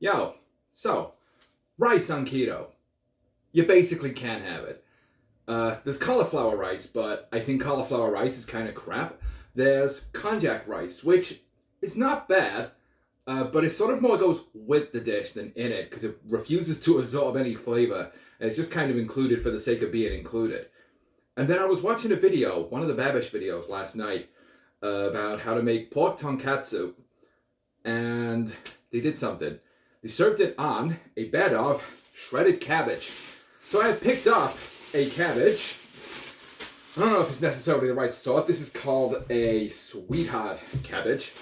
Yo, so, rice on keto. You basically can't have it. There's cauliflower rice, but I think cauliflower rice is kind of crap. There's konjac rice, which is not bad, but it sort of more goes with the dish than in it, because it refuses to absorb any flavor, and it's just kind of included for the sake of being included. And then I was watching a video, one of the Babish videos last night, about how to make pork tonkatsu, and they did something. They served it on a bed of shredded cabbage. So I have picked up a cabbage. I don't know if it's necessarily the right sort. This is called a sweetheart cabbage.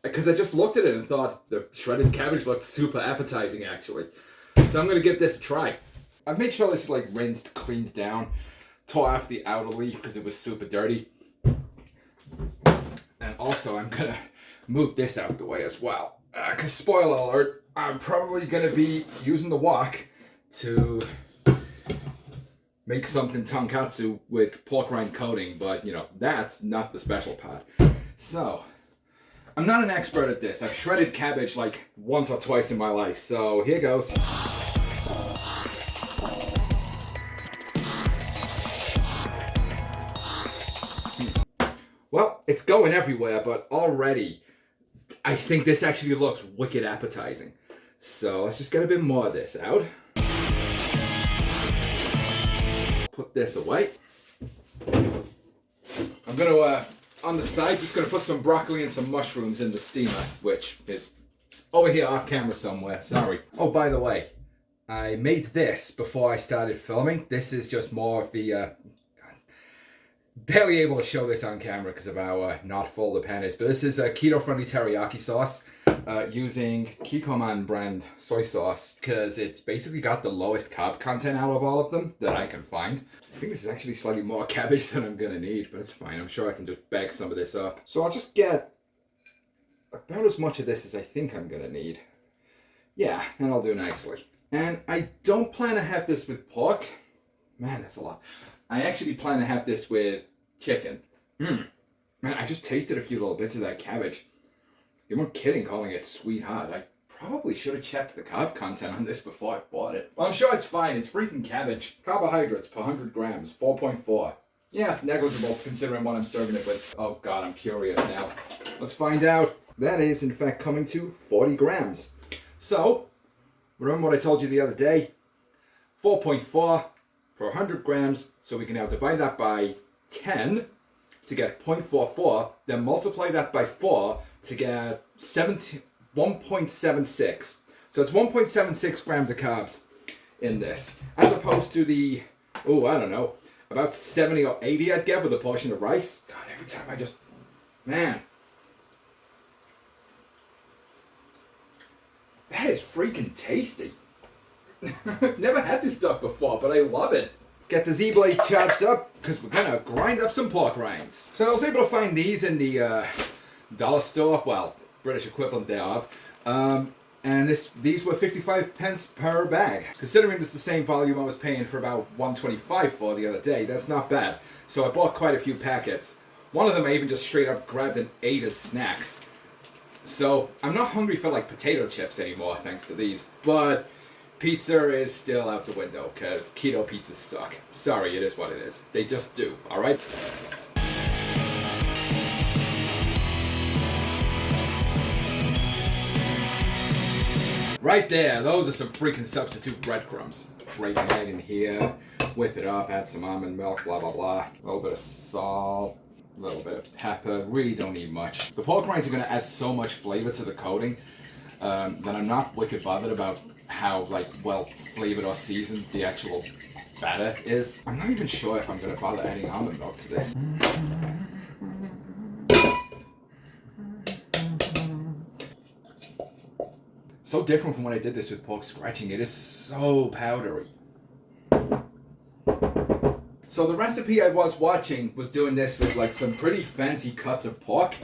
Because I just looked at it and thought the shredded cabbage looked super appetizing, actually. So I'm going to give this a try. I've made sure this is like rinsed, cleaned down, tore off the outer leaf because it was super dirty. And also I'm going to move this out the way as well. Because spoiler alert, I'm probably going to be using the wok to make something tonkatsu with pork rind coating, but you know, that's not the special part. So, I'm not an expert at this. I've shredded cabbage like once or twice in my life, so here goes. Well, it's going everywhere, but already I think this actually looks wicked appetizing. So let's just get a bit more of this out. Put this away. I'm gonna, on the side, just gonna put some broccoli and some mushrooms in the steamer, which is over here off camera somewhere, sorry. Oh, by the way, I made this before I started filming. This is just more of the, barely able to show this on camera because of how not full the pan is, but this is a keto-friendly teriyaki sauce using Kirkhope brand soy sauce because it's basically got the lowest carb content out of all of them that I can find. I think this is actually slightly more cabbage than I'm gonna need, but it's fine. I'm sure I can just bag some of this up. So I'll just get about as much of this as I think I'm gonna need. Yeah, and I'll do nicely. And I don't plan to have this with pork. Man, that's a lot. I actually plan to have this with chicken. Man, I just tasted a few little bits of that cabbage. You weren't kidding calling it sweetheart. I probably should have checked the carb content on this before I bought it. Well, I'm sure it's fine. It's freaking cabbage. Carbohydrates per 100 grams, 4.4. Yeah, negligible considering what I'm serving it with. Oh God, I'm curious now. Let's find out. That is, in fact, coming to 40 grams. So, remember what I told you the other day? 4.4 per 100 grams, so we can now divide that by 10 to get 0.44, then multiply that by 4 to get 1.76. So it's 1.76 grams of carbs in this, as opposed to the, oh, I don't know, about 70 or 80 I'd get with a portion of rice. God, every time I just, man. That is freaking tasty. Never had this stuff before, but I love it. Get the Z-blade charged up because we're gonna grind up some pork rinds. So I was able to find these in the dollar store, well, British equivalent thereof, and these were 55 pence per bag. Considering this is the same volume I was paying for about 125 for the other day, that's not bad. So I bought quite a few packets. One of them I even just straight up grabbed and ate as snacks. So I'm not hungry for like potato chips anymore thanks to these, but pizza is still out the window because keto pizzas suck. Sorry, it is what it is. They just do, alright? Right there, those are some freaking substitute breadcrumbs. Break an egg in here, whip it up, add some almond milk, blah blah blah. A little bit of salt, a little bit of pepper, really don't need much. The pork rinds are going to add so much flavor to the coating that I'm not wicked bothered about how like well flavored or seasoned the actual batter is. I'm not even sure if I'm going to bother adding almond milk to this. So different from when I did this with pork scratching. It is so powdery. So the recipe I was watching was doing this with like some pretty fancy cuts of pork.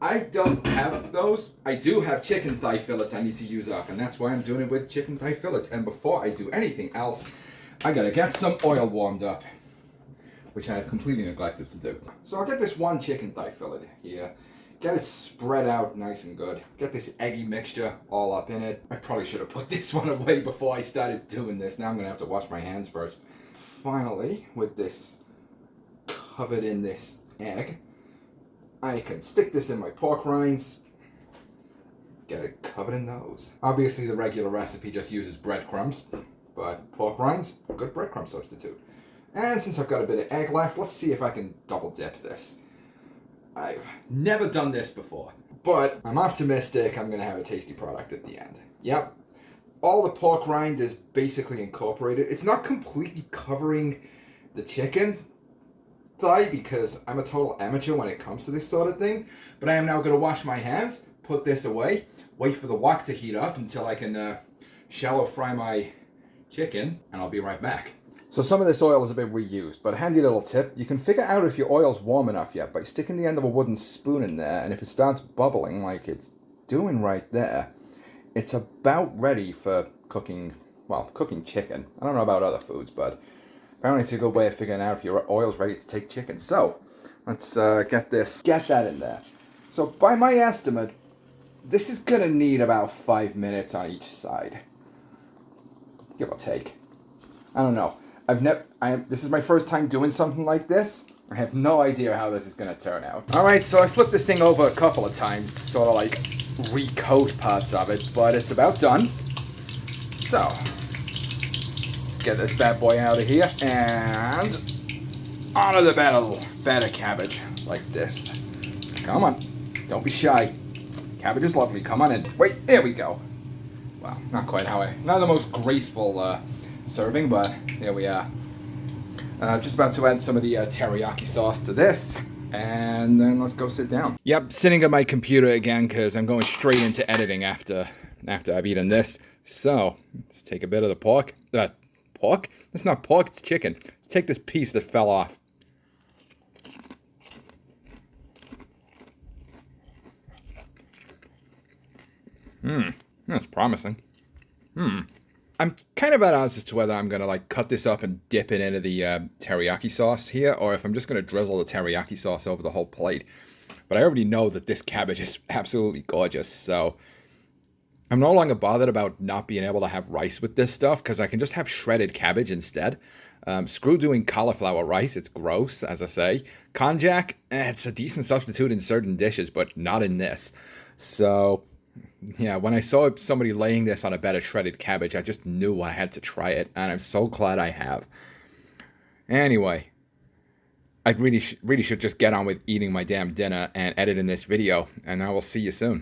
I don't have those. I do have chicken thigh fillets I need to use up, and that's why I'm doing it with chicken thigh fillets. And before I do anything else, I gotta get some oil warmed up, which I have completely neglected to do. So I'll get this one chicken thigh fillet here, Get it spread out nice and good. Get this eggy mixture all up in it. I probably should have put this one away before I started doing this. Now I'm going to have to wash my hands first. Finally, with this covered in this egg, I can stick this in my pork rinds. Get it covered in those. Obviously, the regular recipe just uses breadcrumbs, but pork rinds, a good breadcrumb substitute. And since I've got a bit of egg left, let's see if I can double dip this. I've never done this before, but I'm optimistic I'm going to have a tasty product at the end. Yep, all the pork rind is basically incorporated. It's not completely covering the chicken thigh because I'm a total amateur when it comes to this sort of thing, but I am now going to wash my hands, put this away, wait for the wok to heat up until I can shallow fry my chicken, and I'll be right back. So some of this oil has been reused, but a handy little tip, you can figure out if your oil's warm enough yet by sticking the end of a wooden spoon in there, and if it starts bubbling like it's doing right there, it's about ready for cooking, well, cooking chicken. I don't know about other foods, but apparently it's a good way of figuring out if your oil's ready to take chicken. So, let's get that in there. So by my estimate, this is gonna need about 5 minutes on each side. Give or take. I don't know. This is my first time doing something like this. I have no idea how this is going to turn out. Alright, so I flipped this thing over a couple of times to sort of like recoat parts of it, but it's about done. So, get this bad boy out of here, and onto the bed of cabbage, like this. Come on, don't be shy. Cabbage is lovely, come on in. Wait, there we go. Well, not quite not the most graceful serving, but there we are. Just about to add some of the teriyaki sauce to this, and then let's go sit down. Yep, sitting at my computer again because I'm going straight into editing after I've eaten this. So let's take a bit of the pork. Pork? It's not pork, it's chicken. Let's take this piece that fell off. That's promising. I'm kind of at odds as to whether I'm going to like cut this up and dip it into the teriyaki sauce here, or if I'm just going to drizzle the teriyaki sauce over the whole plate. But I already know that this cabbage is absolutely gorgeous, so I'm no longer bothered about not being able to have rice with this stuff, because I can just have shredded cabbage instead. Screw doing cauliflower rice, it's gross, as I say. Konjac, it's a decent substitute in certain dishes, but not in this. So yeah, when I saw somebody laying this on a bed of shredded cabbage, I just knew I had to try it, and I'm so glad I have. Anyway, I really should just get on with eating my damn dinner and editing this video, and I will see you soon.